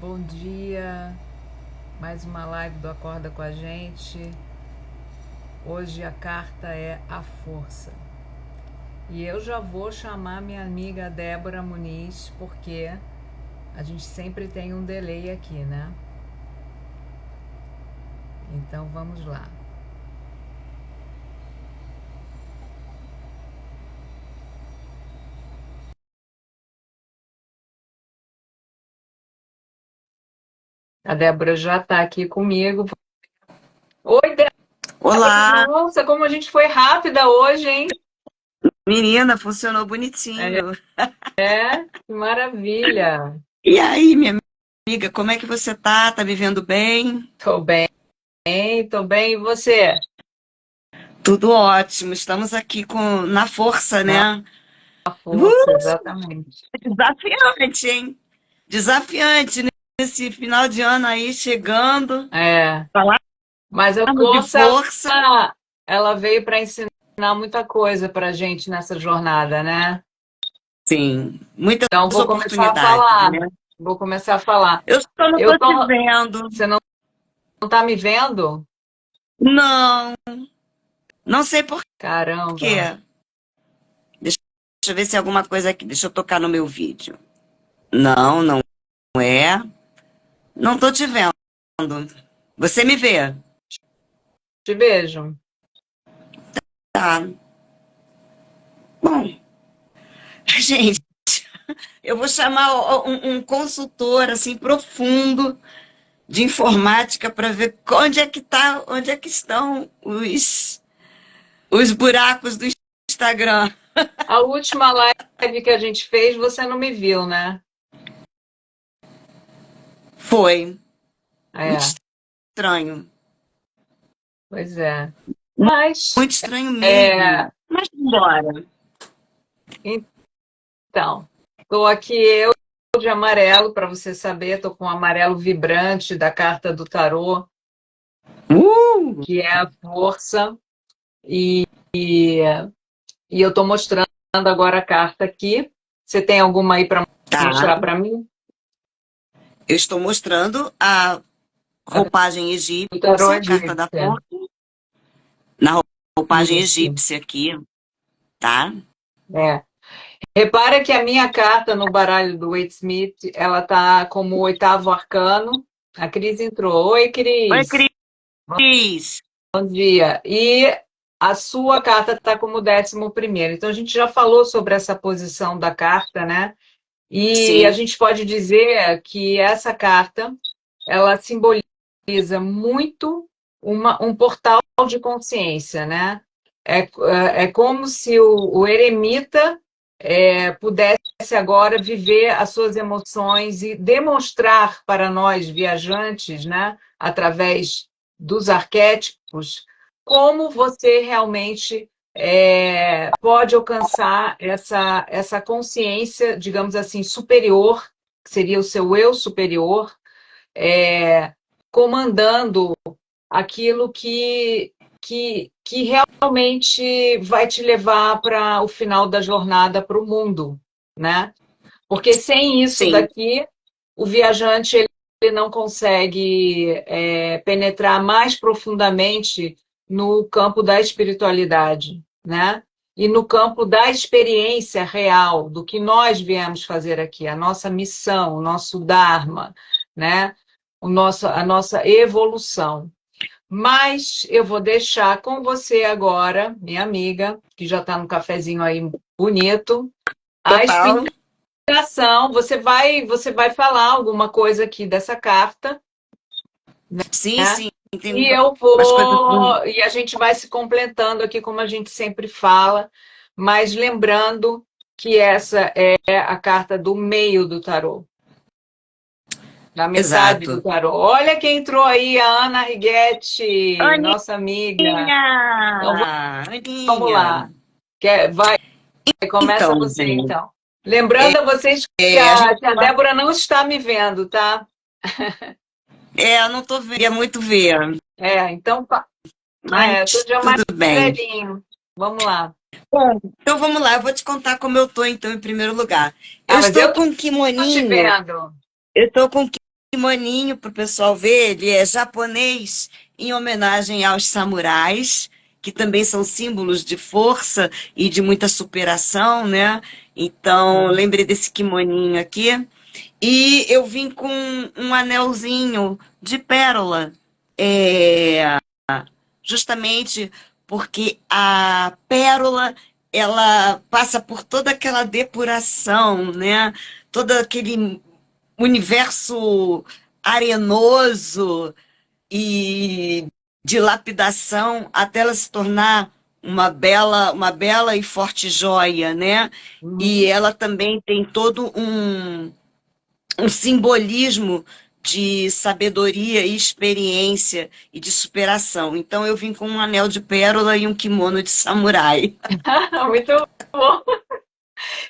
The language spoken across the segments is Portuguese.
Bom dia, mais uma live do Acorda com a gente. Hoje a carta é a força. E eu já vou chamar minha amiga Débora Muniz, porque a gente sempre tem um delay aqui, né? Então vamos lá. A Débora já está aqui comigo. Oi, Débora! Olá, Nossa, como a gente foi rápida hoje, hein? menina, funcionou bonitinho. Que maravilha! E aí, minha amiga, como é que você tá? Tá me vendo bem? Tô bem, tô bem. E você? Tudo ótimo. Estamos aqui na força, Na né? força, exatamente. Desafiante, hein? Desafiante nesse final de ano aí chegando. É. Falarmos Mas a de força, força, ela veio para ensinar muita coisa para a gente nessa jornada, né? sim, muitas Então, vou começar a oportunidades, falar. né? Vou começar a falar. Eu só não Eu tô te tô... vendo. Você não tá me vendo? Não, não sei por Caramba. quê. Deixa eu ver se é alguma coisa aqui. Deixa eu tocar no meu vídeo. Não, não é. Não tô te vendo. Você me vê? Te vejo. Tá. Bom, gente, eu vou chamar um consultor assim profundo de informática para ver onde é que estão os buracos do Instagram. A última live que a gente fez, você não me viu, né? Foi muito É, estranho, pois é. Mas, muito estranho mesmo. é, Mas bora. então, estou aqui eu de amarelo, para você saber, estou com o amarelo vibrante da carta do tarô, Uh, que é a força. E, e, e eu estou mostrando agora a carta aqui. Você tem alguma aí para tá. mostrar para mim? Eu estou mostrando a A roupagem do tarô egípcia, carta da egípcia. força, na roupagem Isso. egípcia aqui, tá? É. Repara que a minha carta no baralho do Wade Smith, ela tá como o oitavo arcano. A Cris entrou. Oi, Oi, Cris. Cris. Bom dia. E a sua carta está como 11º. Então a gente já falou sobre essa posição da carta, né? E a Sim, gente pode dizer que essa carta ela simboliza muito um portal de consciência, né? É como se o eremita pudesse agora viver as suas emoções e demonstrar para nós viajantes, né, através dos arquétipos, como você realmente pode alcançar essa consciência, digamos assim, superior, que seria o seu eu superior, comandando aquilo que realmente vai te levar para o final da jornada para o mundo, né? Porque sem isso sim, daqui, o viajante ele não consegue penetrar mais profundamente no campo da espiritualidade, né? E no campo da experiência real do que nós viemos fazer aqui, a nossa missão, o nosso dharma, né? A nossa evolução. Mas eu vou deixar com você agora, minha amiga, que já está no cafezinho aí bonito, a total. explicação. Você vai falar alguma coisa aqui dessa carta, Sim, né? sim, tem E eu umas coisas. e a gente vai se completando aqui, como a gente sempre fala, mas lembrando que essa é a carta do meio do tarô, da metade do Exato. tarô. Olha quem entrou aí, a Ana Righetti, nossa amiga. Então vamos Aninha. lá. Vai, começa Então, você gente, então. Lembrando a vocês que a gente que a Débora não está me vendo, tá? eu não tô vendo, queria muito ver, Então, mas tudo de tudo bem. amarelinho. Vamos lá. Bom, então vamos lá, eu vou te contar como eu tô então em primeiro lugar. Eu Ah, mas estou eu com um tô te kimoninho, vendo. eu estou com um kimoninho para o pessoal ver, ele é japonês em homenagem aos samurais, que também são símbolos de força e de muita superação, né? Então, lembrei desse kimoninho aqui. E eu vim com um anelzinho de pérola, é, justamente porque a pérola ela passa por toda aquela depuração, né? Todo aquele universo arenoso e de lapidação até ela se tornar uma bela e forte joia, né? E Uhum. ela também tem todo um simbolismo de sabedoria e experiência e de superação. Então eu vim com um anel de pérola e um kimono de samurai. Muito bom.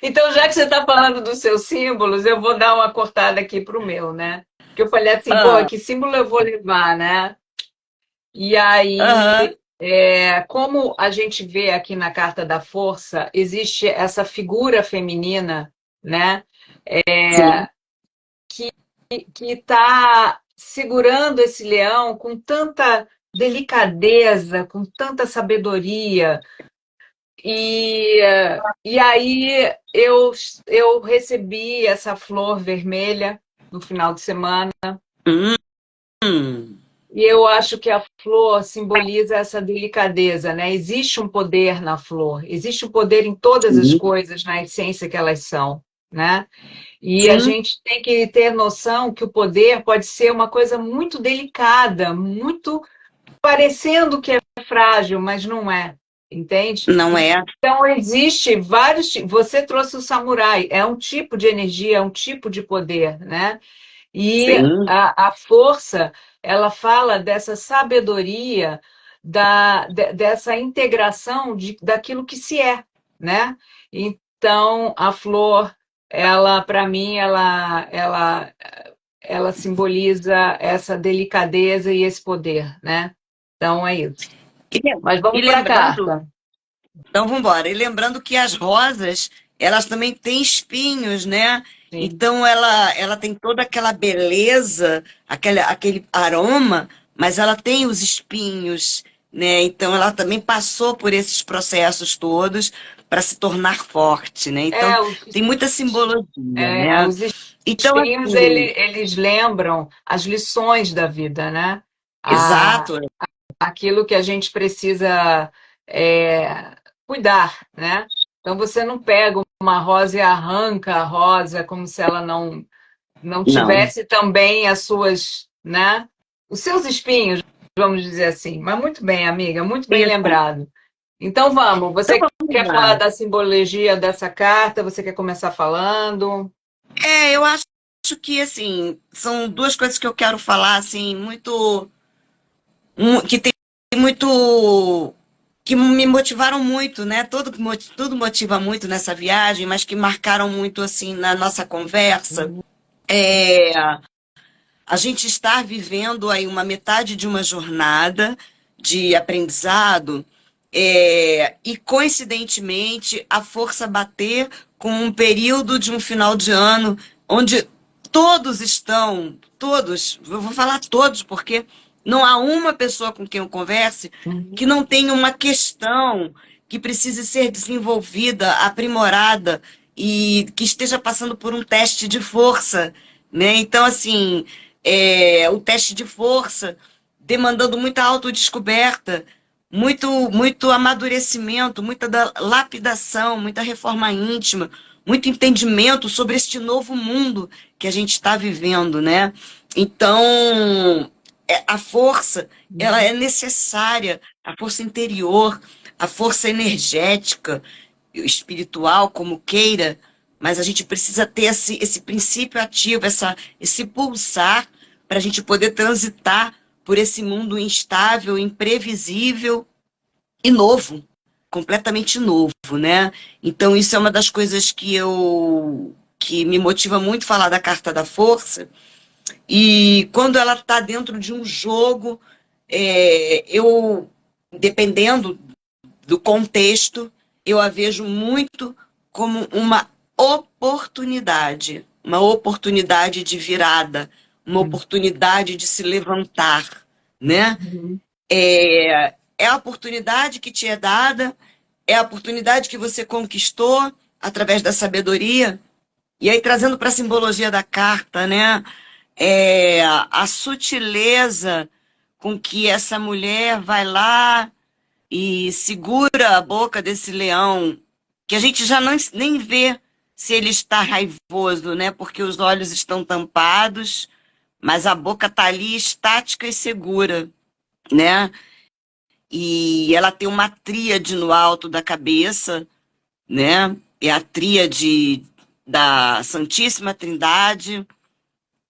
Então, já que você está falando dos seus símbolos, eu vou dar uma cortada aqui para o meu, né? Porque eu falei assim, pô, Ah, que símbolo eu vou levar, né? E aí, aham, como a gente vê aqui na Carta da Força, existe essa figura feminina, né? sim. Que está segurando esse leão com tanta delicadeza, com tanta sabedoria. E aí eu recebi essa flor vermelha no final de semana, Hum, e eu acho que a flor simboliza essa delicadeza, né? Existe um poder na flor, existe um poder em todas as sim, coisas, na essência que elas são, né? E a sim, gente tem que ter noção que o poder pode ser uma coisa muito delicada, muito parecendo que é frágil, mas não é, entende? não é? Então, existe vários. Você trouxe o samurai, é um tipo de energia, é um tipo de poder, né? E Sim, a força, ela fala dessa sabedoria, dessa integração daquilo que se é, né? Então, a flor, ela, para mim, ela simboliza essa delicadeza e esse poder, né? Então, é isso. e, Mas e vamos para a lembrando, carta. então vamos embora. E lembrando que as rosas, elas também têm espinhos, né? Sim. Então ela tem toda aquela beleza, aquele aroma, mas ela tem os espinhos, né? Então ela também passou por esses processos todos para se tornar forte, né? Então É, tem muita simbologia, né? os Então espinhos, assim, eles lembram as lições da vida, né? exato, Aquilo que a gente precisa é, cuidar, né? Então você não pega uma rosa e arranca a rosa como se ela não não. tivesse também as suas, né? Os seus espinhos, vamos dizer assim. Mas muito bem, amiga, muito bem Isso. lembrado. Então vamos, Então você vamos quer falar lá. da simbologia dessa carta? Você quer começar falando? Eu acho que assim, são duas coisas que eu quero falar assim, muito que tem muito que me motivaram muito, né? Tudo motiva muito nessa viagem, mas que marcaram muito assim na nossa conversa. É, a gente está vivendo aí uma metade de uma jornada de aprendizado, e coincidentemente a força bater com um período de um final de ano onde todos, eu vou falar todos, porque não há uma pessoa com quem eu converse que Uhum. não tenha uma questão que precise ser desenvolvida, aprimorada e que esteja passando por um teste de força, né? Então, assim, o teste de força demandando muita autodescoberta, muito amadurecimento, muita lapidação, muita reforma íntima, muito entendimento sobre este novo mundo que a gente está vivendo, né? Então, a força, ela é necessária, a força interior, a força energética, espiritual, como queira, mas a gente precisa ter esse princípio ativo, esse pulsar, para a gente poder transitar por esse mundo instável, imprevisível e novo, completamente novo, né? Então isso é uma das coisas que me motiva muito falar da Carta da Força. E quando ela está dentro de um jogo, eu, dependendo do contexto, eu a vejo muito como uma oportunidade de virada, uma oportunidade de se levantar, né? Uhum. É a oportunidade que te é dada, é a oportunidade que você conquistou através da sabedoria. E aí, trazendo para a simbologia da carta, né? A sutileza com que essa mulher vai lá e segura a boca desse leão, que a gente já não, nem vê se ele está raivoso, né? Porque os olhos estão tampados, mas a boca está ali estática e segura, né? E ela tem uma tríade no alto da cabeça, né? É a tríade da Santíssima Trindade,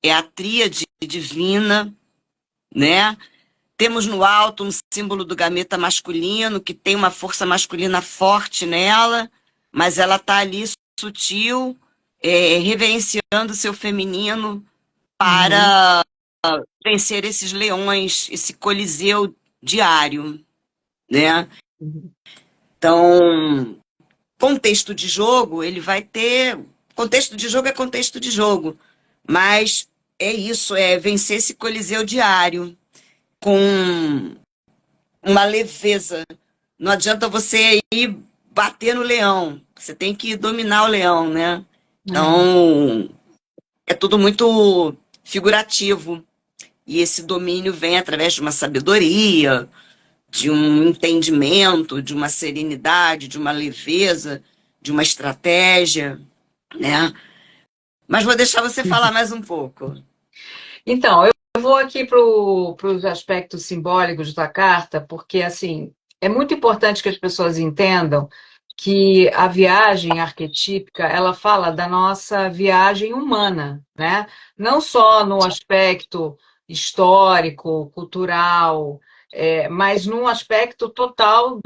é a tríade divina, né? Temos no alto um símbolo do gameta masculino, que tem uma força masculina forte nela, mas ela está ali sutil, reverenciando o seu feminino Uhum. para vencer esses leões, esse coliseu diário, né? Uhum. Então, contexto de jogo, ele vai ter. Contexto de jogo é contexto de jogo, mas é isso, é vencer esse coliseu diário com uma leveza. Não adianta você ir bater no leão, você tem que dominar o leão, né? É. Então, é tudo muito figurativo. E esse domínio vem através de uma sabedoria, de um entendimento, de uma serenidade, de uma leveza, de uma estratégia, né? Mas vou deixar você falar mais um pouco. Então, eu vou aqui para os aspectos simbólicos da carta, porque assim é muito importante que as pessoas entendam que a viagem arquetípica ela fala da nossa viagem humana, né? Não só no aspecto histórico, cultural, mas num aspecto total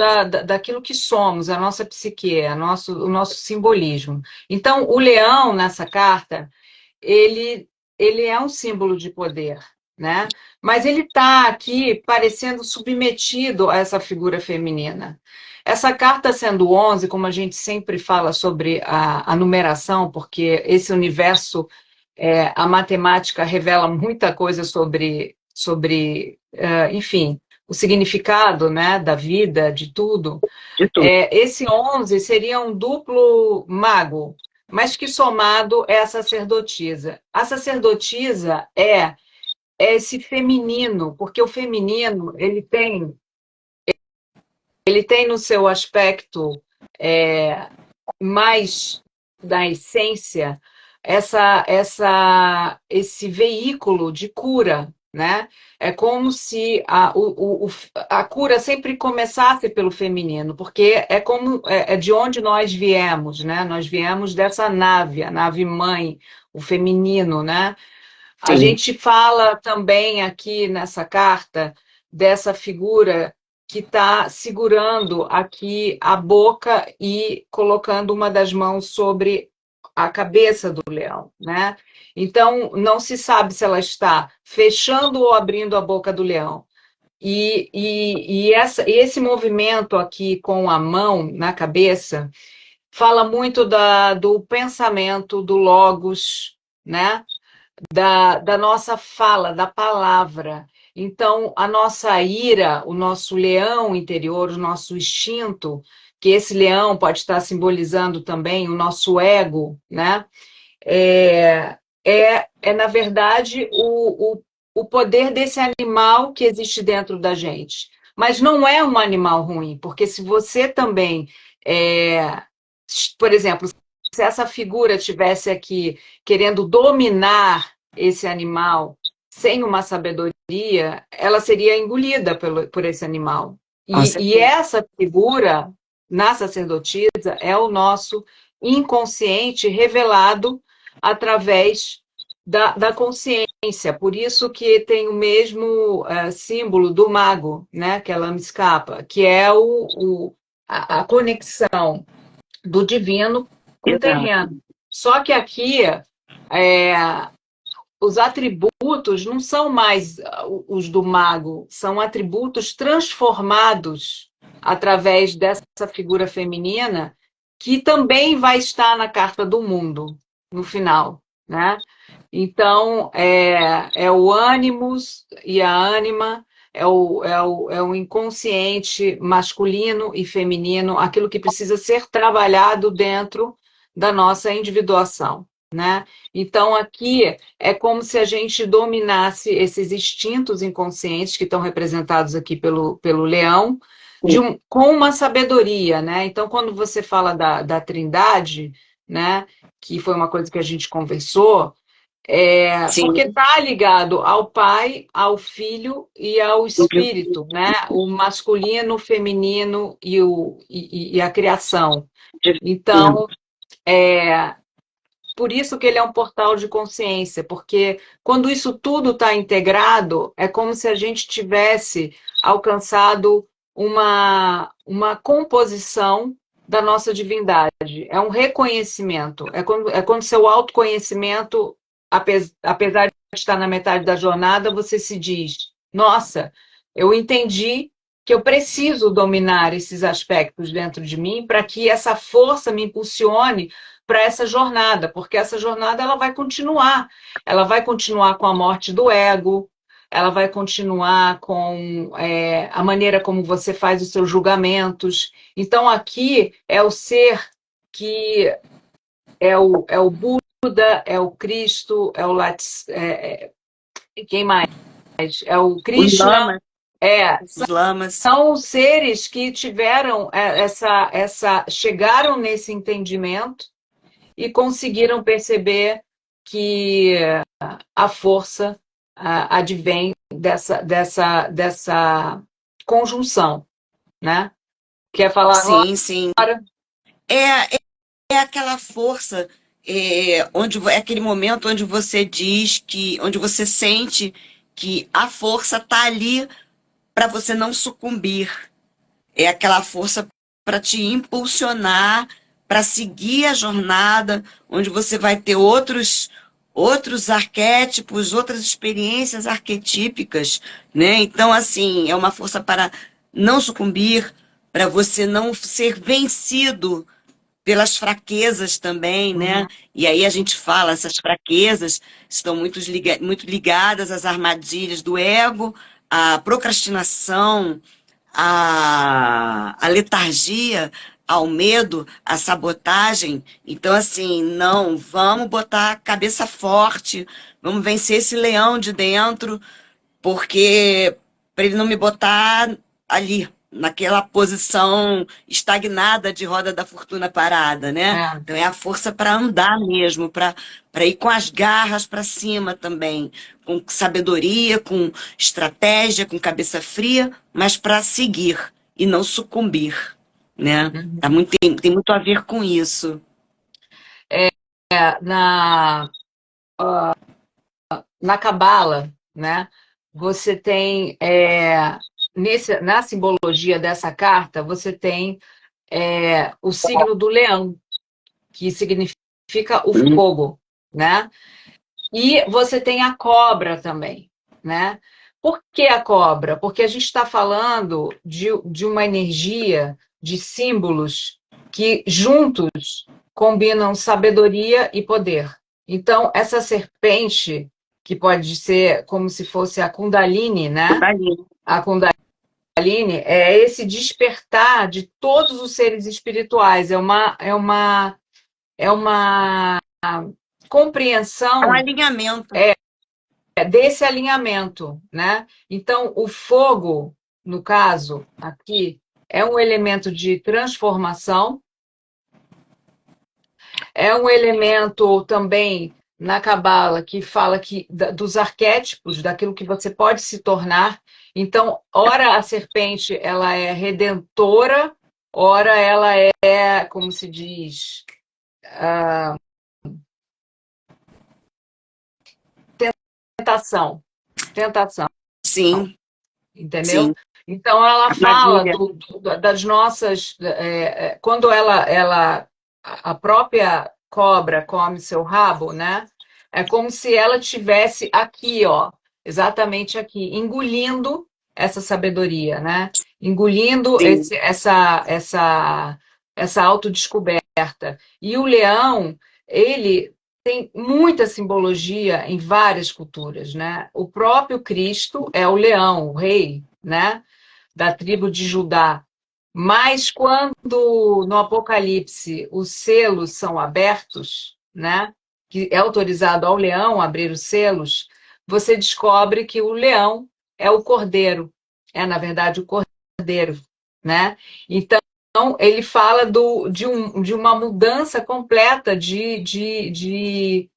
daquilo que somos, a nossa psique, o nosso simbolismo. Então, o leão nessa carta ele, ele é um símbolo de poder, né? Mas ele está aqui parecendo submetido a essa figura feminina. Essa carta sendo 11, como a gente sempre fala sobre a numeração, porque esse universo, a matemática revela muita coisa enfim, o significado, né, da vida, de tudo. De tudo. Esse 11 seria um duplo mago, mas que somado é a sacerdotisa. A sacerdotisa é esse feminino, porque o feminino ele tem no seu aspecto mais da essência esse veículo de cura, né? É como se a cura sempre começasse pelo feminino, porque é de onde nós viemos, né? Nós viemos dessa nave, a nave mãe, o feminino, né? A Sim, gente fala também aqui nessa carta dessa figura que está segurando aqui a boca e colocando uma das mãos sobre a cabeça do leão, né? Então, não se sabe se ela está fechando ou abrindo a boca do leão. E esse movimento aqui com a mão na cabeça fala muito do pensamento, do logos, né? Da nossa fala, da palavra. Então, a nossa ira, o nosso leão interior, o nosso instinto, que esse leão pode estar simbolizando também o nosso ego, né? Na verdade, o poder desse animal que existe dentro da gente. Mas não é um animal ruim, porque se você também, é, por exemplo, se essa figura tivesse aqui querendo dominar esse animal sem uma sabedoria, ela seria engolida por esse animal. com E certeza. essa figura, na sacerdotisa, é o nosso inconsciente revelado através da consciência. Por isso que tem o mesmo símbolo do mago, né, que ela me escapa, que é a conexão do divino com o Exato. terreno. Só que aqui os atributos não são mais os do mago, são atributos transformados através dessa figura feminina, que também vai estar na carta do mundo, no final. né? Então, é o ânimos e a ânima, é o inconsciente masculino e feminino, aquilo que precisa ser trabalhado dentro da nossa individuação, né? Então, aqui é como se a gente dominasse esses instintos inconscientes que estão representados aqui pelo leão, com uma sabedoria, né? Então, quando você fala da Trindade, né, que foi uma coisa que a gente conversou, porque Sim. está ligado ao Pai, ao Filho e ao Espírito, né? O masculino, o feminino e a criação. Então, por isso que ele é um portal de consciência, porque quando isso tudo está integrado, é como se a gente tivesse alcançado uma composição da nossa divindade. É um reconhecimento. É quando seu autoconhecimento, apesar de estar na metade da jornada, você se diz: nossa, eu entendi que eu preciso dominar esses aspectos dentro de mim para que essa força me impulsione para essa jornada, porque essa jornada ela vai continuar com a morte do ego, ela vai continuar com a maneira como você faz os seus julgamentos. Então, aqui é o ser que é o Buda, é o Cristo, é o quem mais? É o Os Krishna. lamas, os lamas. São seres que tiveram chegaram nesse entendimento e conseguiram perceber que a força advém dessa conjunção, né? Quer falar agora? Sim, sim. É, é aquela força, é aquele momento onde você diz que, onde você sente que a força está ali para você não sucumbir. É aquela força para te impulsionar, para seguir a jornada, onde você vai ter outros arquétipos, outras experiências arquetípicas, né? Então, assim, é uma força para não sucumbir, para você não ser vencido pelas fraquezas também, Uhum. né? E aí a gente fala, essas fraquezas estão muito ligadas às armadilhas do ego, à procrastinação, à letargia, ao medo, à sabotagem. Então, assim, não, vamos botar a cabeça forte, vamos vencer esse leão de dentro, porque para ele não me botar ali, naquela posição estagnada de roda da fortuna parada, né? É. Então é a força para andar mesmo, para ir com as garras para cima também, com sabedoria, com estratégia, com cabeça fria, mas para seguir e não sucumbir, né? Uhum. Tem muito a ver com isso. Na Cabala, né? Você tem na simbologia dessa carta, você tem o signo do leão, que significa o fogo, né? E você tem a cobra também, né? Por que a cobra? Porque a gente está falando de uma energia, de símbolos que juntos combinam sabedoria e poder. Então, essa serpente, que pode ser como se fosse a Kundalini, né? A Kundalini é esse despertar de todos os seres espirituais, é uma É um compreensão alinhamento. desse alinhamento, né? Então, o fogo, no caso aqui, é um elemento de transformação, é um elemento também na Cabala que fala dos arquétipos, daquilo que você pode se tornar. Então, ora a serpente ela é redentora, ora ela é, como se diz, tentação, tentação. Sim, Entendeu? sim. Então ela fala Armadilha. das nossas, quando a própria cobra come seu rabo, né? É como se ela tivesse aqui, ó, exatamente aqui, engolindo essa sabedoria, né? Engolindo Sim. essa autodescoberta. E o leão, ele tem muita simbologia em várias culturas, né? O próprio Cristo é o leão, o rei, né? Da tribo de Judá. Mas quando no Apocalipse os selos são abertos, né? Que é autorizado ao leão abrir os selos, você descobre que o leão é o cordeiro, é na verdade o cordeiro, né? Então ele fala de uma mudança completa de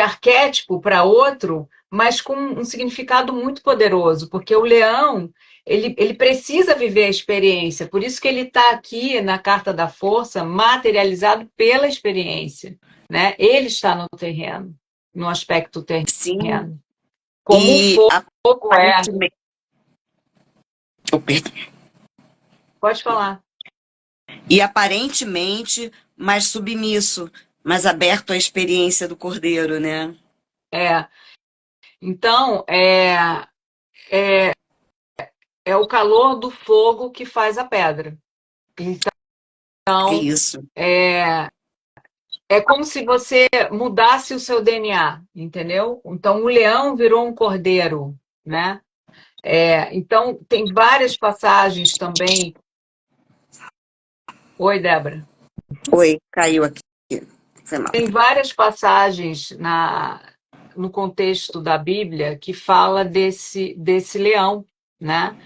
arquétipo para outro, mas com um significado muito poderoso, porque o leão ele precisa viver a experiência, por isso que ele está aqui na Carta da Força, materializado pela experiência, né? Ele está no terreno, no aspecto Sim, terreno, como o e fogo é. aparentemente. Oh, perdão. Pode falar. E aparentemente mais submisso, mais aberto à experiência do cordeiro, né? É. Então, é o calor do fogo que faz a pedra. É Então, isso. é como se você mudasse o seu DNA, entendeu? Então, o leão virou um cordeiro, né? Então, tem várias passagens também. Oi, Débora. Oi, caiu aqui. Foi mal. Tem várias passagens no contexto da Bíblia que fala desse leão, né?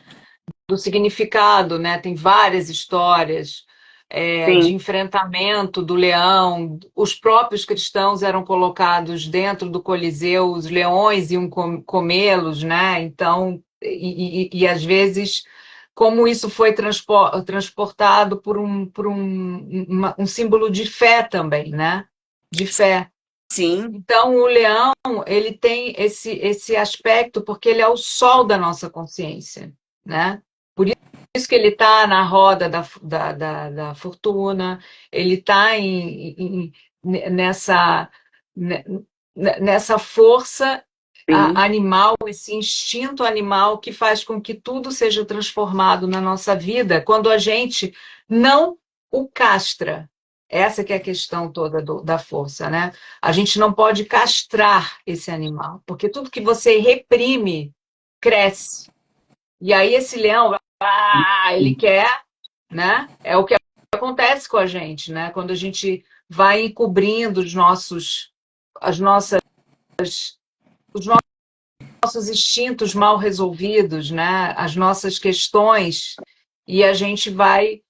Do significado, né? Tem várias histórias de Sim, enfrentamento do leão. Os próprios cristãos eram colocados dentro do Coliseu, os leões iam comê-los, né? Então, e às vezes, como isso foi transportado por um símbolo de fé também, né? De fé. sim, Então, o leão, ele tem esse aspecto porque ele é o sol da nossa consciência, né? Por isso que ele está na roda da fortuna, ele está nessa, nessa força sim. animal, esse instinto animal que faz com que tudo seja transformado na nossa vida quando a gente não o castra. Essa que é a questão toda da força, né? A gente não pode castrar esse animal, porque tudo que você reprime cresce. E aí esse leão, ele quer, né? É o que acontece com a gente, né? Quando a gente vai encobrindo as nossas, os nossos instintos mal resolvidos, né? As nossas questões, e a gente vai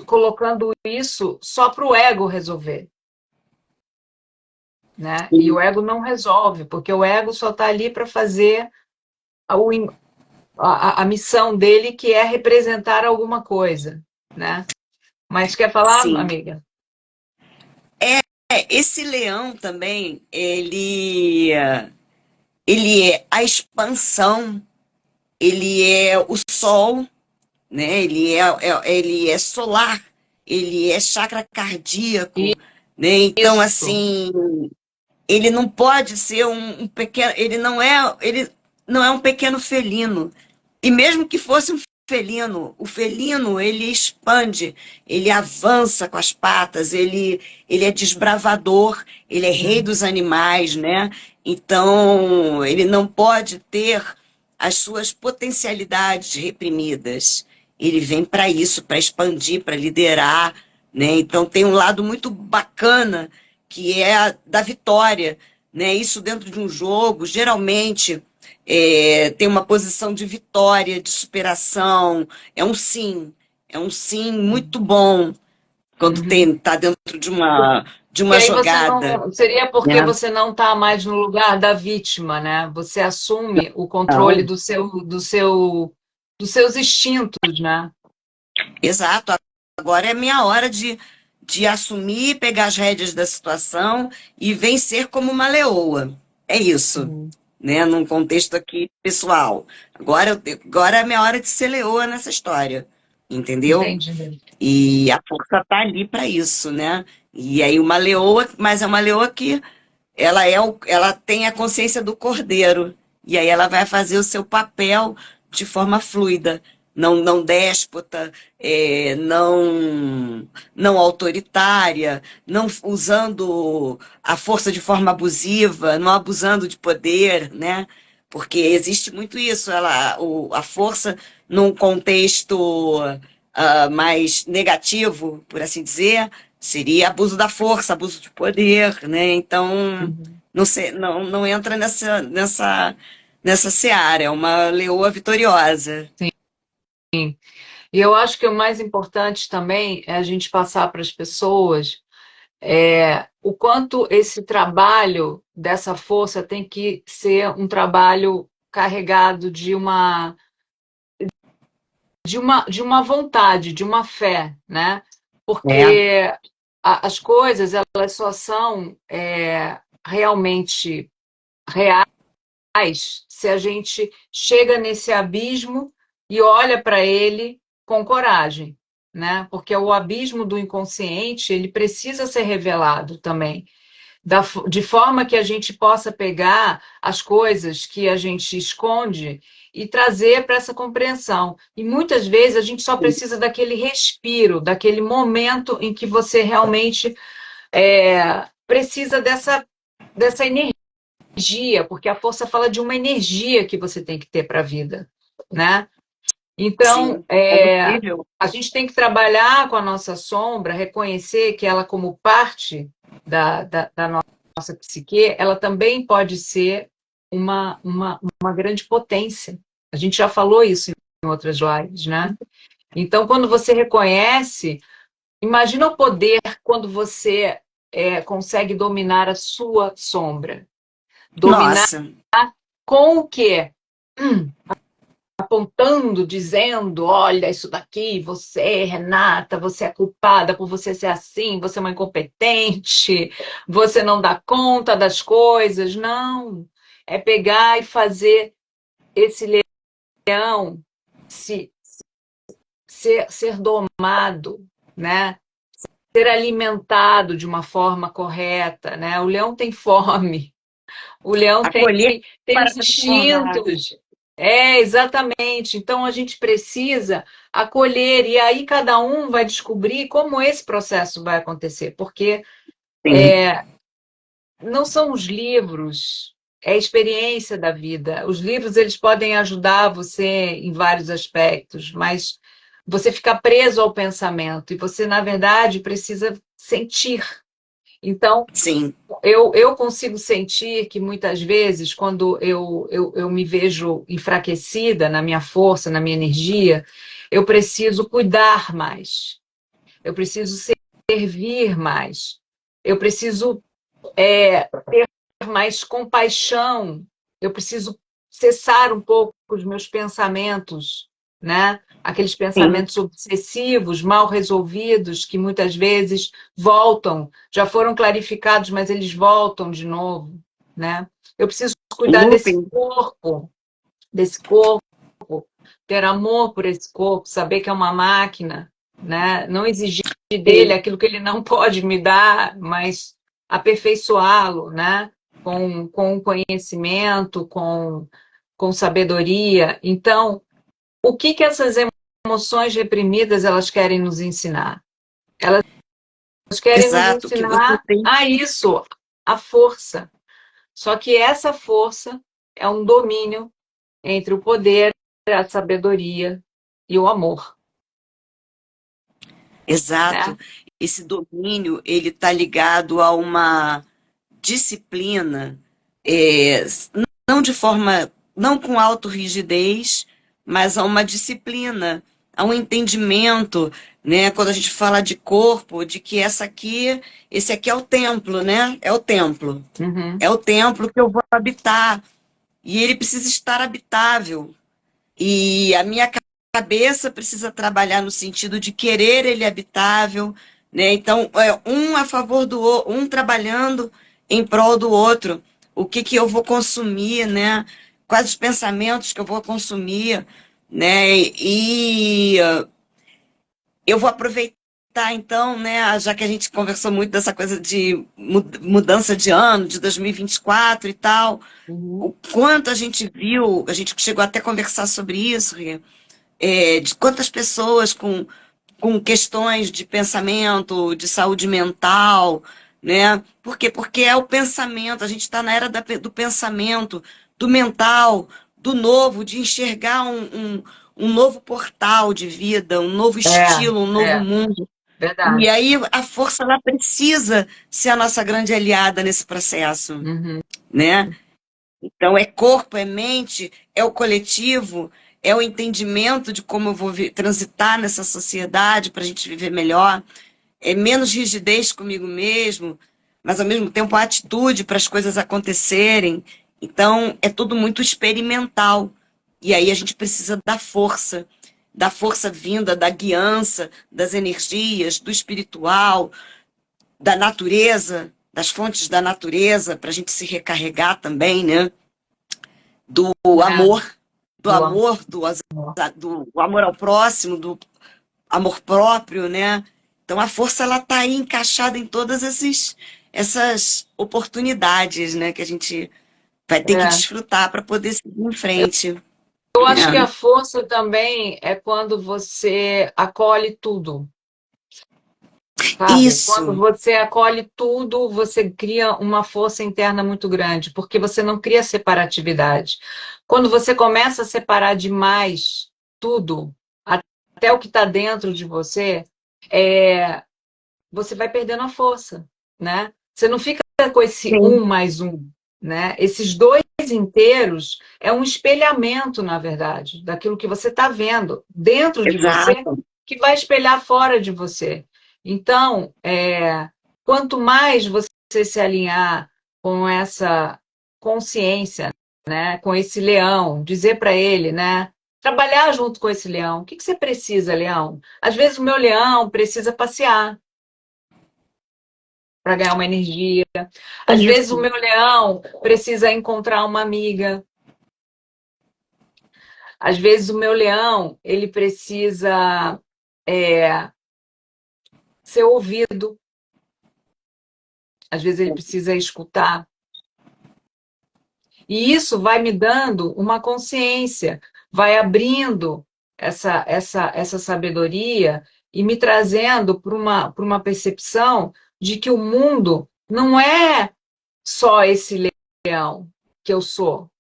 colocando isso só para o ego resolver, né? E o ego não resolve, porque o ego só está ali para fazer a missão dele, que é representar alguma coisa, né? Mas quer falar, Sim. amiga? Esse leão também, ele é a expansão, ele é o sol, né? Ele é solar, ele é chakra cardíaco, né? Então, Isso. assim, ele não pode ser um pequeno, ele não é um pequeno felino. E mesmo que fosse um felino, o felino ele expande, ele avança com as patas, ele é desbravador, ele é rei dos animais, né? Então, ele não pode ter as suas potencialidades reprimidas. Ele vem para isso, para expandir, para liderar, né? Então tem um lado muito bacana que é a da vitória, né? Isso dentro de um jogo, geralmente tem uma posição de vitória, de superação, é um sim muito bom quando Uhum. está dentro de E uma aí você jogada, não. Seria porque né? você não está mais no lugar da vítima, né? Você assume o controle Então, dos seus instintos, né? exato. Agora é a minha hora de assumir, pegar as rédeas da situação e vencer como uma leoa. É isso, Uhum. né? Num contexto aqui pessoal. Agora é a minha hora de ser leoa nessa história, entendeu? Entendi. E a força tá ali para isso, né? E aí uma leoa, mas é uma leoa que ela tem a consciência do cordeiro. E aí ela vai fazer o seu papel de forma fluida, não déspota, não autoritária, não usando a força de forma abusiva, não abusando de poder, né? Porque existe muito isso, a força num contexto mais negativo, por assim dizer, seria abuso da força, abuso de poder, né? Então, Uhum. não sei, não entra nessa seara, é uma leoa vitoriosa. E eu acho que o mais importante também é a gente passar para as pessoas o quanto esse trabalho dessa força tem que ser um trabalho carregado de uma vontade, de uma fé, né? É, Porque as coisas elas só são realmente reais se a gente chega nesse abismo e olha para ele com coragem, né? Porque o abismo do inconsciente ele precisa ser revelado também de forma que a gente possa pegar as coisas que a gente esconde e trazer para essa compreensão. E muitas vezes a gente só precisa daquele respiro, daquele momento em que você realmente precisa dessa energia, porque a força fala de uma energia que você tem que ter para a vida, né? Então, sim, combustível. a gente tem que trabalhar com a nossa sombra, reconhecer que ela, como parte da nossa psique, ela também pode ser uma grande potência. A gente já falou isso em outras lives, né? Então, quando você reconhece, imagina o poder quando você consegue dominar a sua sombra. Dominar Nossa, com o quê? Apontando, dizendo: olha, isso daqui, você, Renata, você é culpada por você ser assim, você é uma incompetente, você não dá conta das coisas. Não. É pegar e fazer esse leão se, ser domado, né? Ser alimentado de uma forma correta, né? O leão tem fome, o leão acolher tem para transformar. instintos. Exatamente. Então a gente precisa acolher, e aí cada um vai descobrir como esse processo vai acontecer, porque Sim, não são os livros, é a experiência da vida. Os livros eles podem ajudar você em vários aspectos, mas você fica preso ao pensamento e você, na verdade, precisa sentir. Então, sim, eu consigo sentir que muitas vezes, quando eu me vejo enfraquecida na minha força, na minha energia, eu preciso cuidar mais, eu preciso servir mais, eu preciso ter mais compaixão, eu preciso cessar um pouco os meus pensamentos, né? Aqueles sim. pensamentos obsessivos, mal resolvidos, que muitas vezes voltam, já foram clarificados, mas eles voltam de novo, né? Eu preciso cuidar Looping. desse corpo, ter amor por esse corpo, saber que é uma máquina, né? Não exigir dele Sim. aquilo que ele não pode me dar, mas aperfeiçoá-lo, né? Com conhecimento, com sabedoria. Então, o que essas emoções reprimidas elas querem nos ensinar? Elas querem nos Exato, que você ensinar tem. a isso, a força. Só que essa força é um domínio entre o poder, a sabedoria e o amor, Exato. né? Esse domínio, ele está ligado a uma disciplina, é, não de forma, não com autorrigidez, mas a uma disciplina, a um entendimento, né? Quando a gente fala de corpo, de que esse aqui é o templo, né? É o templo. Uhum. É o templo que eu vou habitar. E ele precisa estar habitável. E a minha cabeça precisa trabalhar no sentido de querer ele habitável, né? Então, um a favor do outro, um trabalhando em prol do outro. O que que eu vou consumir, né? Quais os pensamentos que eu vou consumir, né? Eu vou aproveitar então, né, já que a gente conversou muito dessa coisa de mudança de ano, de 2024 e 24 e tal, o Uhum. quanto a gente viu, a gente chegou até a conversar sobre isso, Ria, de quantas pessoas com questões de pensamento, de saúde mental, né? Por quê? Porque é o pensamento, a gente está na era do pensamento, do mental, do novo, de enxergar um novo portal de vida, um novo estilo, um novo É, mundo. E verdade. aí a força ela precisa ser a nossa grande aliada nesse processo, Uhum. né? Então é corpo, é mente, é o coletivo, é o entendimento de como eu vou transitar nessa sociedade para a gente viver melhor, é menos rigidez comigo mesmo, mas ao mesmo tempo a atitude para as coisas acontecerem. Então é tudo muito experimental. E aí a gente precisa da força vinda, da guiança, das energias, do espiritual, da natureza, das fontes da natureza, para a gente se recarregar também, né? Do É, amor, do do amor, amor. do amor ao próximo, do amor próprio, né? Então a força ela está aí encaixada em todas essas oportunidades, né? Que a gente vai ter que É. desfrutar para poder seguir em frente. Eu acho que a Né? força também é quando você acolhe tudo, sabe? Quando Isso, você acolhe tudo, você cria uma força interna muito grande, porque você não cria separatividade. Quando você começa a separar demais tudo, até o que está dentro de você, é, você vai perdendo a força, né? Você não fica com esse sim, um mais um, né? Esses dois inteiros é um espelhamento, na verdade, daquilo que você está vendo dentro de você, exato. que vai espelhar fora de você. Então, quanto mais você se alinhar com essa consciência, né, com esse leão, dizer para ele, né, trabalhar junto com esse leão. O que que você precisa, leão? Às vezes o meu leão precisa passear para ganhar uma energia. Às vezes o Isso. meu leão precisa encontrar uma amiga. Às vezes o meu leão ele precisa é, ser ouvido. Às vezes ele precisa escutar. E isso vai me dando uma consciência, vai abrindo essa sabedoria e me trazendo para uma percepção de que o mundo não é só esse leão que eu sou,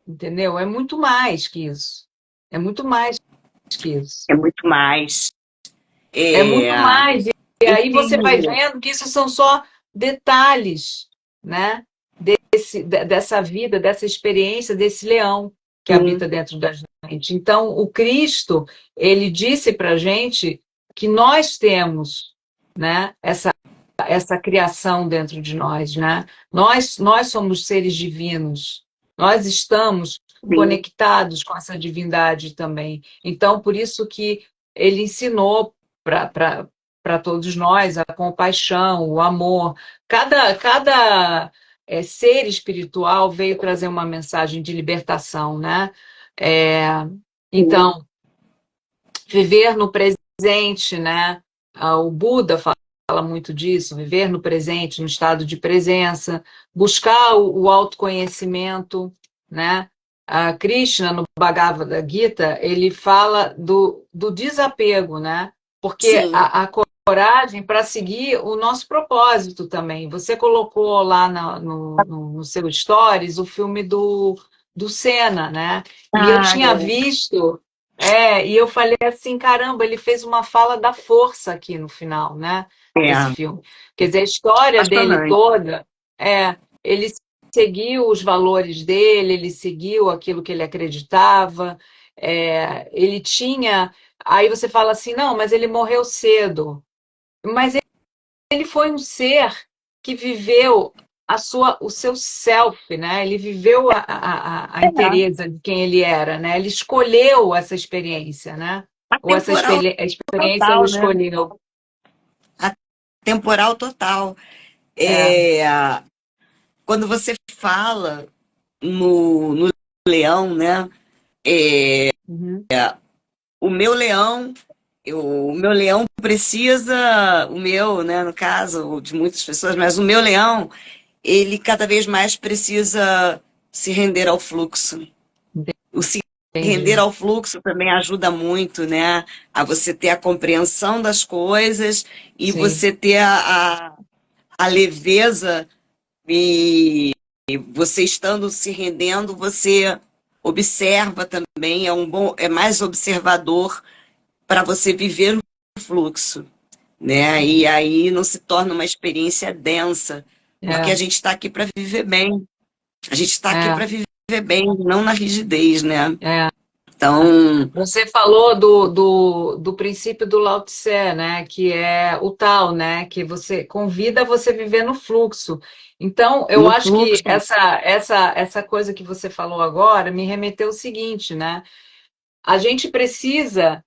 entendeu? É muito mais que isso. É muito mais que isso. É muito mais. É É, muito mais. E aí esse, você vai vendo que isso são só detalhes, né? Dessa vida, dessa experiência desse leão que sim, habita dentro da gente. Então, o Cristo, ele disse para a gente que nós temos, né, essa criação dentro de nós, né? Nós somos seres divinos, nós estamos sim, conectados com essa divindade também. Então, por isso que ele ensinou para todos nós a compaixão, o amor. Cada ser espiritual veio trazer uma mensagem de libertação, né? É, sim, então, viver no presente, né? O Buda fala muito disso, viver no presente, no estado de presença, buscar o autoconhecimento, né? A Krishna, no Bhagavad Gita, ele fala do desapego, né? Porque sim. a coragem para seguir o nosso propósito também. Você colocou lá no seu Stories o filme do Senna, né? E eu Ah, tinha visto e eu falei assim, caramba, ele fez uma fala da força aqui no final, né, desse é, filme. Quer dizer, a história dele apaixonante. toda, ele seguiu os valores dele, ele seguiu aquilo que ele acreditava, ele tinha. Aí você fala assim, não, mas ele morreu cedo. Mas ele foi um ser que viveu o seu self, né? Ele viveu a É, inteireza de quem ele era, né? Ele escolheu essa experiência, né? Ou essa atemporal experiência ele total, né? escolheu. Atemporal total. É. É, quando você fala no leão, né? Uhum. O meu leão, o meu leão precisa, o meu, né, no caso, de muitas pessoas, mas o meu leão, ele cada vez mais precisa se render ao fluxo. O render entendi. ao fluxo também ajuda muito, né? A você ter a compreensão das coisas e Sim, você ter a leveza e você estando se rendendo, você observa também, é mais observador para você viver no fluxo, né? E aí não se torna uma experiência densa, porque a é, gente está aqui para viver bem. A gente está aqui é, para viver bem, não na rigidez, né? é. Então, Você falou do princípio do Lao Tse, né? Que é o tal, né? Que você convida você a viver no fluxo. Então, eu no acho que fluxo, essa coisa que você falou agora me remeteu ao seguinte, né? A gente precisa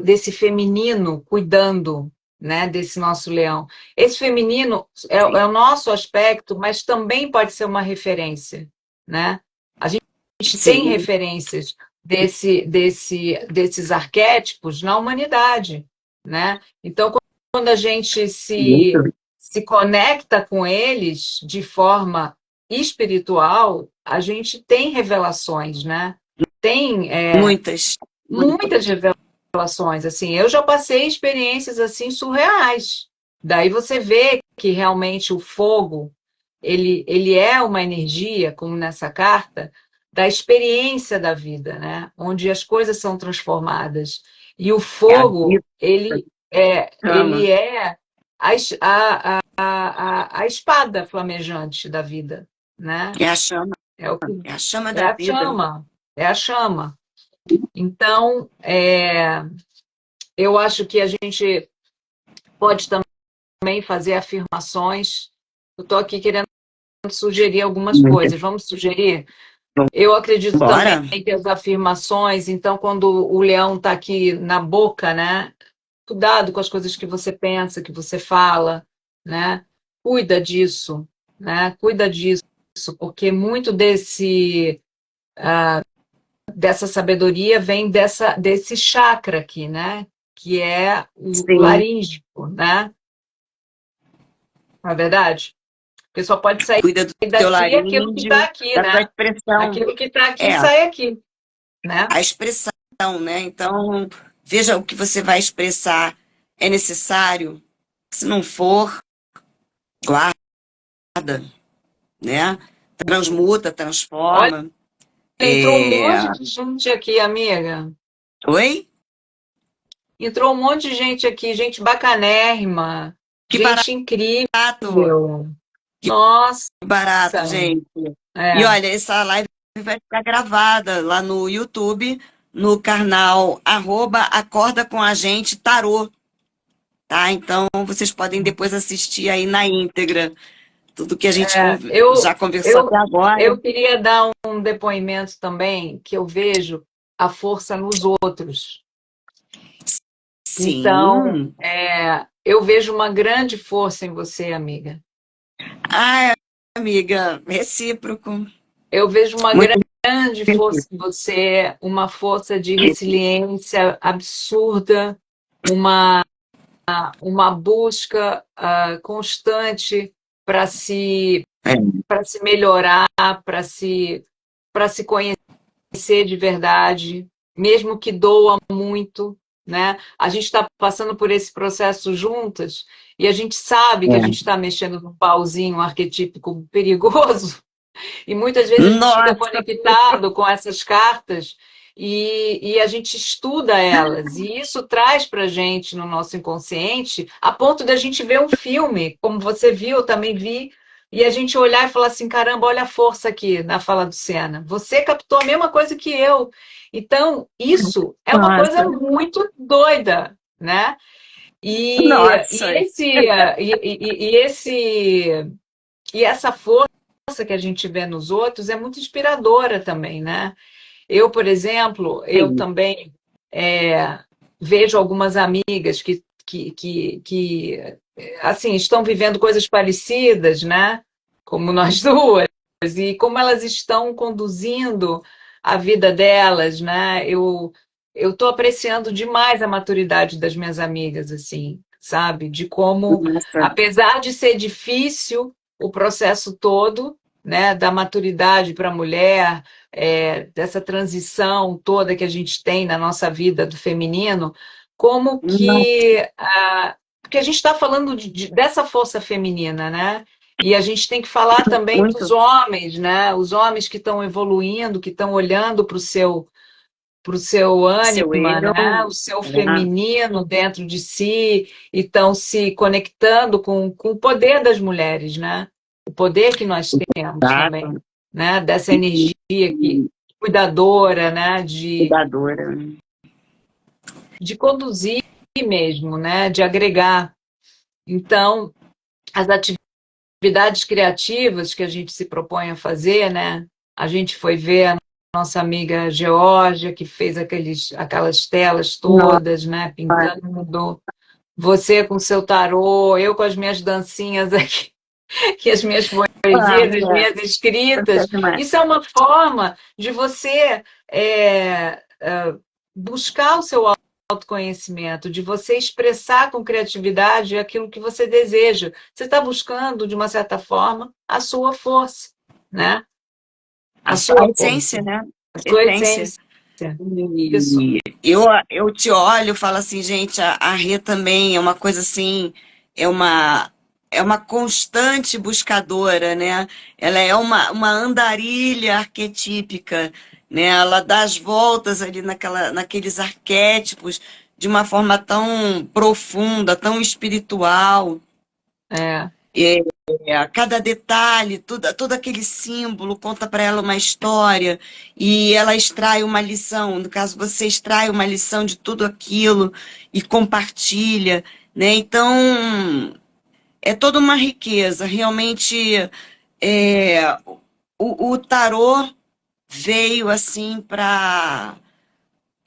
desse feminino cuidando, né, desse nosso leão. Esse feminino é o nosso aspecto, mas também pode ser uma referência, né? A gente tem sim, referências desses arquétipos na humanidade, né? Então, quando a gente se, muito, se conecta com eles de forma espiritual, a gente tem revelações, né? Tem muitas, muitas. muitas revelações, assim. Eu já passei experiências assim surreais. Daí você vê que realmente o fogo, ele é uma energia, como nessa carta, da experiência da vida, né? Onde as coisas são transformadas. E o É a fogo, vida, ele chama, é a espada flamejante da vida, né? é a chama, É o que é a chama é da a vida. chama, é a chama. Então, eu acho que a gente pode também fazer afirmações. Eu estou aqui querendo sugerir algumas Muitas. coisas. Vamos sugerir? Eu acredito também Bora? que as afirmações, então, quando o leão está aqui na boca, né? Cuidado com as coisas que você pensa, que você fala, né? Cuida disso, né? Cuida disso, porque muito dessa sabedoria vem desse chakra aqui, né? Que é o Sim, laríngeo, né? Não é verdade? Porque só pode sair cuida do teu daqui aquilo que está laríngeo, aqui, da tua né? expressão. Aquilo que está aqui É, sai aqui, né? a expressão, né? Então, veja o que você vai expressar. É necessário? Se não for, guarda, né? Transmuta, Olha, transforma. entrou um É... monte de gente aqui, amiga. Oi? Entrou um monte de gente aqui, gente bacanérrima, Que gente incrível. barato! Que Nossa, barato, gente. E é, olha, essa live vai ficar gravada lá no YouTube, no canal @Acorda com a Gente Tarô, tá? Então vocês podem depois assistir aí na íntegra tudo que a gente eu, já conversou até eu, agora. eu queria dar um depoimento também que eu vejo a força nos outros. Então, Sim. eu vejo uma grande força em você, amiga. Ai, amiga, recíproco. Eu vejo uma Muito grande força em você, uma força de recíproco. resiliência absurda, uma busca constante para É, para se melhorar, para se conhecer de verdade, mesmo que doa muito, né? A gente está passando por esse processo juntas e a gente sabe que a gente é. está mexendo num pauzinho arquetípico perigoso e muitas vezes a gente fica Nossa, conectado com essas cartas e a gente estuda elas. E isso traz para a gente no nosso inconsciente a ponto da gente ver um filme, como você viu, eu também vi, e a gente olhar e falar assim: caramba, olha a força aqui na fala do Senna. Você captou a mesma coisa que eu. Então, isso é uma coisa nossa, muito doida, né? E, nossa. e esse, e esse e essa força que a gente vê nos outros é muito inspiradora também, né? Eu, por exemplo, eu Sim. também é, vejo algumas amigas que assim, estão vivendo coisas parecidas, né? Como nós duas, e como elas estão conduzindo a vida delas, né? Eu estou apreciando demais a maturidade das minhas amigas, assim, sabe? De como, Nossa, apesar de ser difícil o processo todo, né, da maturidade para a mulher, dessa transição toda que a gente tem na nossa vida do feminino, como que porque a gente está falando dessa força feminina, né? E a gente tem que falar também dos Muito. homens, né? Os homens que estão evoluindo, que estão olhando para o seu Seu ânima, né? eu. O seu É, feminino dentro de si, e estão se conectando com o poder das mulheres, né? O poder que nós temos também, exato. né? Dessa E, energia que, cuidadora, né? cuidadora. De conduzir mesmo, né? De agregar. Então, as atividades criativas que a gente se propõe a fazer, né? A gente foi ver a nossa amiga Geórgia, que fez aquelas telas todas, né? Pintando. Você com seu tarô, eu com as minhas dancinhas aqui, que as minhas poesias, as Nossa, minhas escritas. é demais. Isso é uma forma de você buscar o seu autoconhecimento, de você expressar com criatividade aquilo que você deseja. Você está buscando, de uma certa forma, a sua força, né? A A sua essência, força, né? a sua Essência. essência. Isso. E eu te olho e falo assim, gente, a Rê também é uma coisa assim, é uma, é uma constante buscadora, né? Ela é uma andarilha arquetípica, né? Ela dá as voltas ali naqueles arquétipos de uma forma tão profunda, tão espiritual. É, Cada detalhe, todo aquele símbolo conta para ela uma história e ela extrai uma lição. No caso, você extrai uma lição de tudo aquilo e compartilha, né? Então, é toda uma riqueza. Realmente, é, o tarô veio assim para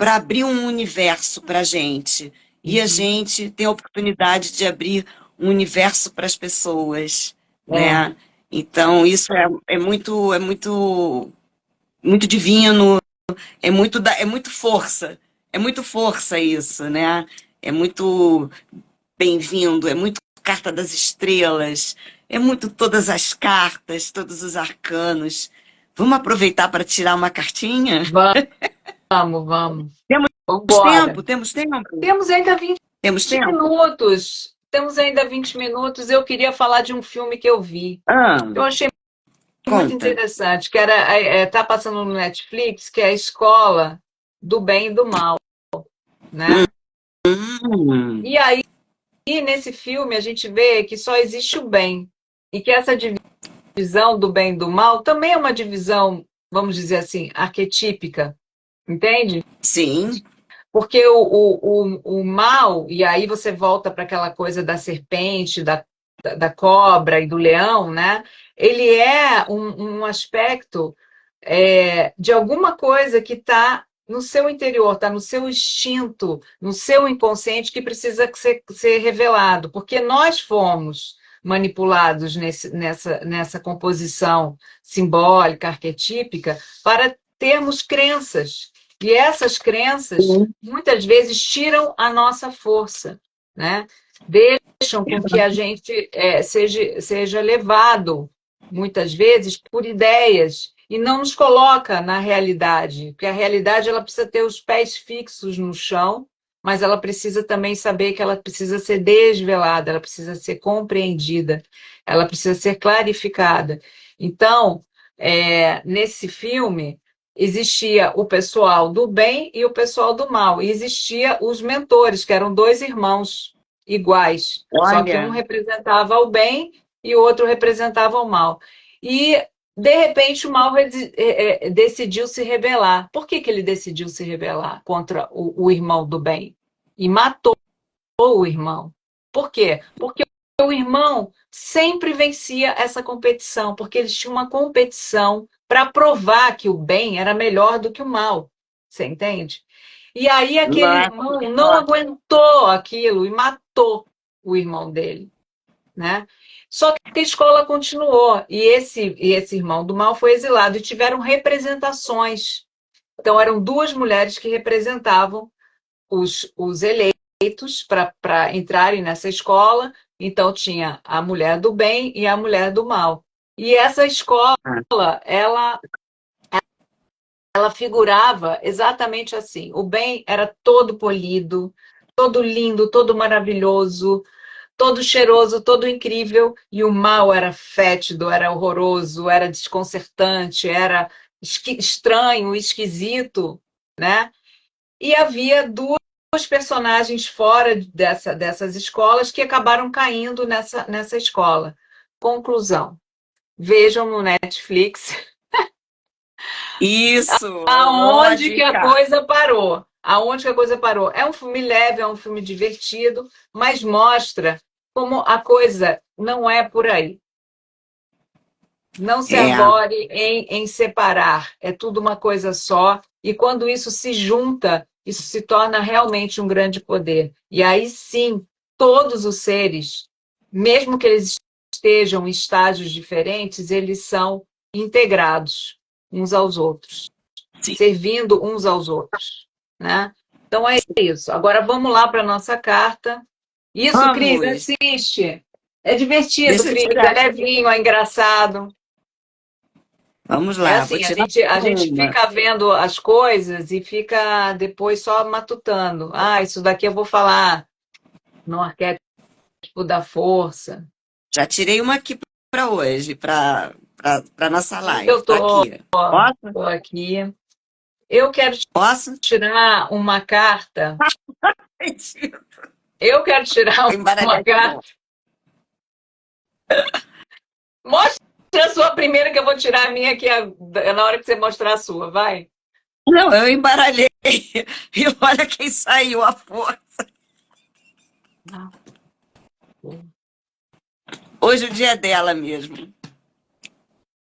abrir um universo para a gente. E a uhum, gente tem a oportunidade de abrir um universo para as pessoas, é, né? Então, isso muito divino, é muito força isso, né? É muito bem-vindo, é muito carta das estrelas, é muito todas as cartas, todos os arcanos. Vamos aproveitar para tirar uma cartinha? vamos, vamos. Temos Vamos embora. tempo? Temos tempo? Temos ainda 20 Temos tempo? minutos. Temos ainda 20 minutos. Eu queria falar de um filme que eu vi. Ah, Eu achei muito conta. interessante, que tá passando no Netflix, que é a Escola do Bem e do Mal, né? Hum, E aí, nesse filme, a gente vê que só existe o bem. E que essa divisão do bem e do mal também é uma divisão, vamos dizer assim, arquetípica, entende? sim, Porque o mal, e aí você volta para aquela coisa da serpente, da cobra e do leão, né? Ele é um aspecto de alguma coisa que está no seu interior, está no seu instinto, no seu inconsciente, que precisa ser revelado, porque nós fomos manipulados nessa composição simbólica, arquetípica, para termos crenças. E essas crenças sim, muitas vezes tiram a nossa força, né? Deixam com que a gente seja levado, muitas vezes, por ideias e não nos coloca na realidade, porque a realidade ela precisa ter os pés fixos no chão, mas ela precisa também saber que ela precisa ser desvelada, ela precisa ser compreendida, ela precisa ser clarificada. Então, nesse filme existia o pessoal do bem e o pessoal do mal. E existia os mentores, que eram dois irmãos iguais, só que um olha, representava o bem e o outro representava o mal. E, de repente, o mal decidiu se rebelar. Por que ele decidiu se rebelar contra o irmão do bem? E matou o irmão. Por quê? Porque o irmão sempre vencia essa competição, porque eles tinham uma competição para provar que o bem era melhor do que o mal. Você entende? E aí aquele lá, irmão não aguentou aquilo e matou o irmão dele, né? Só que a escola continuou e esse irmão do mal foi exilado e tiveram representações. Então eram duas mulheres que representavam os eleitos para entrarem nessa escola. Então tinha a mulher do bem e a mulher do mal. E essa escola, Ah, ela figurava exatamente assim. O bem era todo polido, todo lindo, todo maravilhoso, todo cheiroso, todo incrível, e o mal era fétido, era horroroso, era desconcertante, era estranho, esquisito, né? E havia duas personagens fora dessas escolas que acabaram caindo nessa escola. Conclusão. Vejam no Netflix isso, aonde que a lógica. coisa parou. Aonde que a coisa parou. É um filme leve, é um filme divertido, mas mostra como a coisa não é por aí. Não se É, arvore em separar, é tudo uma coisa só, e quando isso se junta, isso se torna realmente um grande poder. E aí sim, todos os seres, mesmo que eles estejam em estágios diferentes, eles são integrados uns aos outros, sim. servindo uns aos outros, né? Então é isso. Agora vamos lá para a nossa carta. Isso, Cris, Vamos. assiste. É divertido, Deixa eu Cris, tirar. é levinho, é engraçado. Vamos É lá, vou assim, a tirar gente, a gente uma. fica vendo as coisas e fica depois só matutando. Ah, isso daqui eu vou falar no arquétipo da força. Já tirei uma aqui para hoje, para nossa live. Eu Tô aqui. Posso? tô aqui. Eu quero Posso? tirar uma carta. Mentira. Eu quero tirar Vou embaralhar uma de novo. carta. Mostra a sua primeira que eu vou tirar a minha aqui na hora que você mostrar a sua, vai. Não, eu embaralhei. E olha quem saiu a força. Hoje o dia é dela mesmo.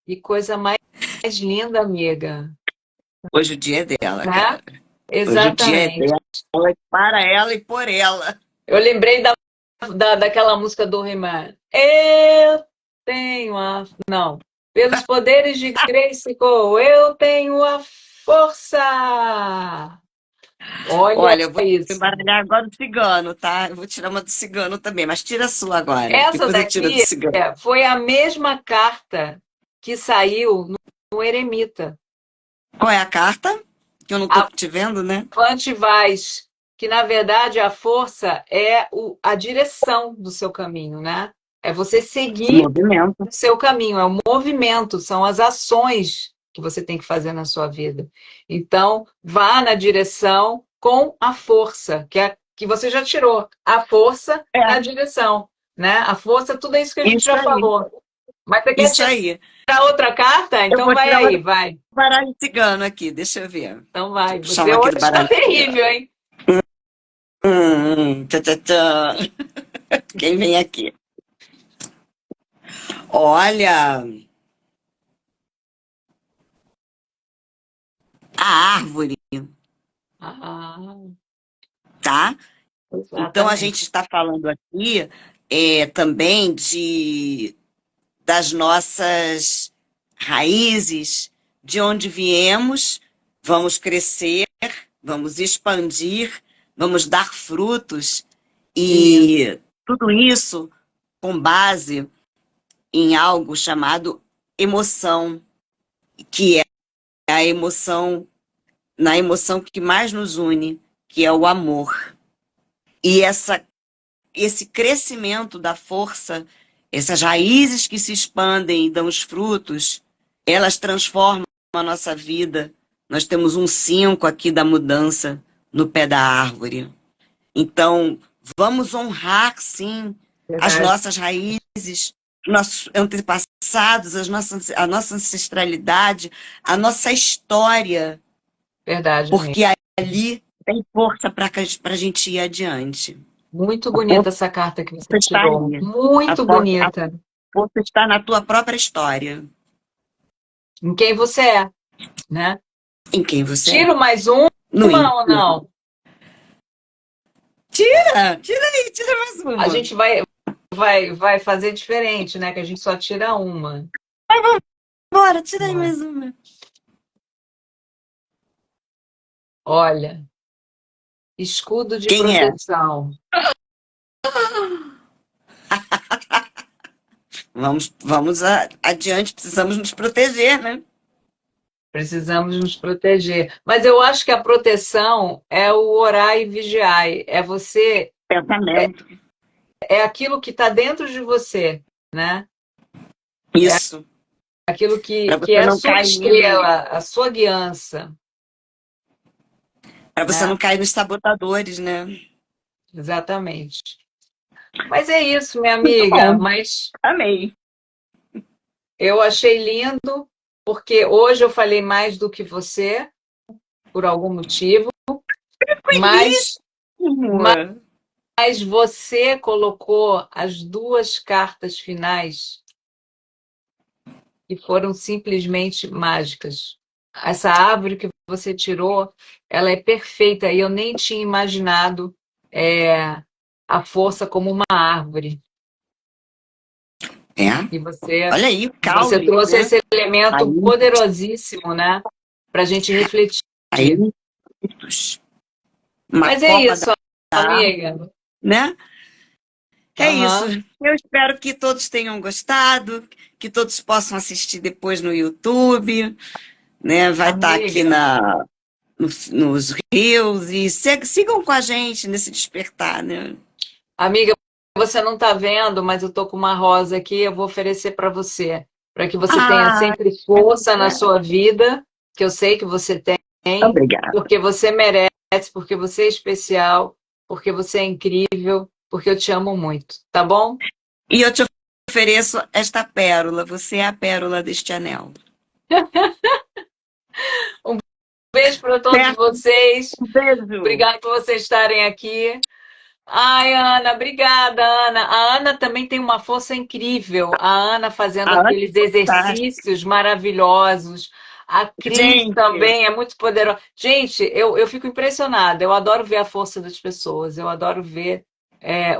Que coisa mais linda, amiga. Hoje o dia é dela, Né? cara. Hoje o dia é Exatamente. dela, para ela e por ela. Eu lembrei daquela música do He-Man. Eu tenho a. Não. Pelos poderes de Grayskull, eu tenho a força. Olha Olha, eu vou isso. embaralhar agora o cigano, tá? Eu vou tirar uma do cigano também, mas tira a sua agora. Essa Depois eu tiro a do daqui cigano. foi a mesma carta que saiu no Eremita. Qual é a carta? Que eu não tô A te vendo, né? Fante Vaz, que na verdade a força é a direção do seu caminho, né? É você seguir Movimento. o seu caminho, é o movimento, são as ações que você tem que fazer na sua vida. Então, vá na direção com a força, que você já tirou. A força É, na direção, né? A força, tudo isso que a gente isso já aí. falou. Mas você quer Isso tirar aí. outra carta? Eu Então vou vai tirar uma aí, do vai. baralho cigano aqui, deixa eu ver. Então Deixa eu vai. puxar Você uma aqui hoje do está baralho cigano. terrível, hein? Tchá, tchá, tchá. Quem vem aqui? Olha, a árvore, Ah, tá? Então a gente exatamente. está falando aqui também das nossas raízes, de onde viemos, vamos crescer, vamos expandir, vamos dar frutos Isso, e tudo isso com base em algo chamado emoção, que é a emoção, na emoção que mais nos une, que é o amor. E esse crescimento da força, essas raízes que se expandem e dão os frutos, elas transformam a nossa vida. Nós temos um 5 aqui da mudança no pé da árvore. Então, vamos honrar, sim, as verdade, nossas raízes, nossos antepassados, a nossa ancestralidade, a nossa história, verdade, amigo. porque ali tem força para a gente ir adiante. Muito A bonita essa carta que você força está tirou. aí. Muito A bonita. força está na tua própria história, Em quem você é, né? em quem você é. Tiro mais No uma ou íntimo. não? Tira aí, tira mais A uma. gente vai fazer diferente, né? Que a gente só tira uma. Bora, tira aí Bom, mais uma. olha, escudo de Quem é? proteção. Vamos adiante, precisamos nos proteger, né? Precisamos nos proteger. Mas eu acho que a proteção é o orar e vigiar. É você, Pensamento. é aquilo que está dentro de você, né? Isso. Aquilo Para que você é a não sua cair, estrela, a sua guiança, para você não né? cair nos sabotadores, né? Exatamente. Mas é isso, minha Muito amiga. bom. Mas Amei. eu achei lindo, porque hoje eu falei mais do que você, por algum motivo, mas, Tranquilíssimo. mas você colocou as duas cartas finais que foram simplesmente mágicas. Essa árvore que você tirou, ela é perfeita e eu nem tinha imaginado a força como uma árvore. É. E você, Olha aí, o você caule, trouxe né? esse elemento Aí, poderosíssimo, né? Para a gente refletir. aí, uma Mas é copa isso, d'água, amiga. né? É isso. Aham. Eu espero que todos tenham gostado, que todos possam assistir depois no YouTube, né? Vai estar aqui Amiga, nos Reels e sigam com a gente nesse despertar, né? amiga, você não está vendo, mas eu tô com uma rosa aqui, eu vou oferecer para que você tenha Ah, sempre força na sua vida, que eu sei que você tem, obrigada. porque você merece, porque você é especial, porque você é incrível, porque eu te amo muito, tá bom? E eu te ofereço esta pérola. Você é a pérola deste anel. Um beijo para todos Certo? vocês. Um beijo. Obrigada por vocês estarem aqui. Ai, Ana, obrigada, Ana. A Ana também tem uma força incrível. A Ana fazendo A Ana aqueles é fantástica. exercícios maravilhosos. A Cris Gente, também é muito poderosa. Gente, eu fico impressionada. Eu adoro ver a força das pessoas. Eu adoro ver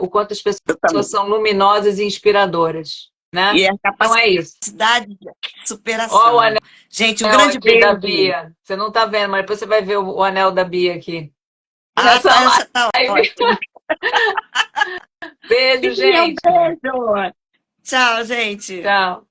o quanto as eu pessoas também. são luminosas e inspiradoras, né? E a Então é isso. capacidade de Ó o superação. anel Gente, um grande aqui da beijo. Bia. Você não está vendo, mas depois você vai ver o anel da Bia aqui. Ah, Nessa tá, tá live. ótimo. Beijo, Bia, um gente. beijo. Tchau, gente. Tchau.